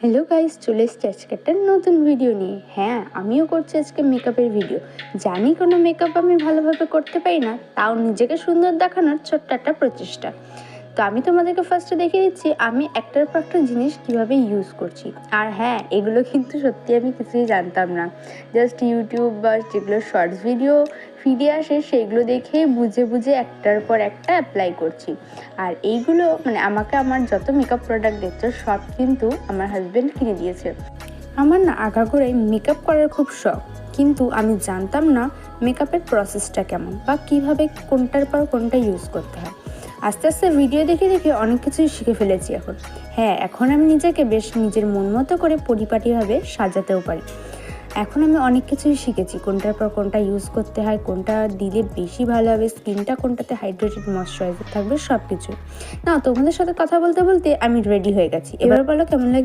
Hello guys, চলে এসেছি আজকে একটা নতুন ভিডিও নিয়ে। হ্যাঁ, আমিও করছি আজকে মেকআপের ভিডিও। জানি কোনো মেকআপ আমি ভালোভাবে করতে পারি না, তাও নিজেকে সুন্দর দেখানোর ছোট্ট একটা প্রচেষ্টা। তো আমি তোমাদেরকে ফার্স্টে দেখিয়ে দিচ্ছি আমি একটার পর একটা জিনিস কীভাবে ইউজ করছি। আর হ্যাঁ, এগুলো কিন্তু সত্যি আমি কিছুই জানতাম না। জাস্ট ইউটিউব বা যেগুলো শর্টস ভিডিও ফিডে আসে সেইগুলো দেখেই বুঝে বুঝে একটার পর একটা অ্যাপ্লাই করছি। আর এইগুলো মানে আমাকে আমার যত মেকআপ প্রোডাক্ট দেখছো সব কিন্তু আমার হাজব্যান্ড কিনে দিয়েছে। আমার না আগাগোড়াই মেকআপ করার খুব শখ, কিন্তু আমি জানতাম না মেকআপের প্রসেসটা কেমন বা কীভাবে কোনটার পর কোনটা ইউজ করতে হয়। আস্তে আস্তে ভিডিও দেখে দেখে অনেক কিছুই শিখে ফেলেছি এখন। হ্যাঁ, এখন আমি নিজেকে বেশ নিজের মন মতো করে পরিপাটিভাবে সাজাতেও পারি। এখন আমি অনেক কিছুই শিখেছি, কোনটার পর কোনটা ইউজ করতে হয়, কোনটা দিলে বেশি ভালো হবে, স্কিনটা কোনটাতে হাইড্রেটেড ময়শ্চারাইজার থাকবে, সব কিছু। না, তোমাদের সাথে কথা বলতে বলতে আমি রেডি হয়ে গেছি। এবার বলো কেমন লাগে।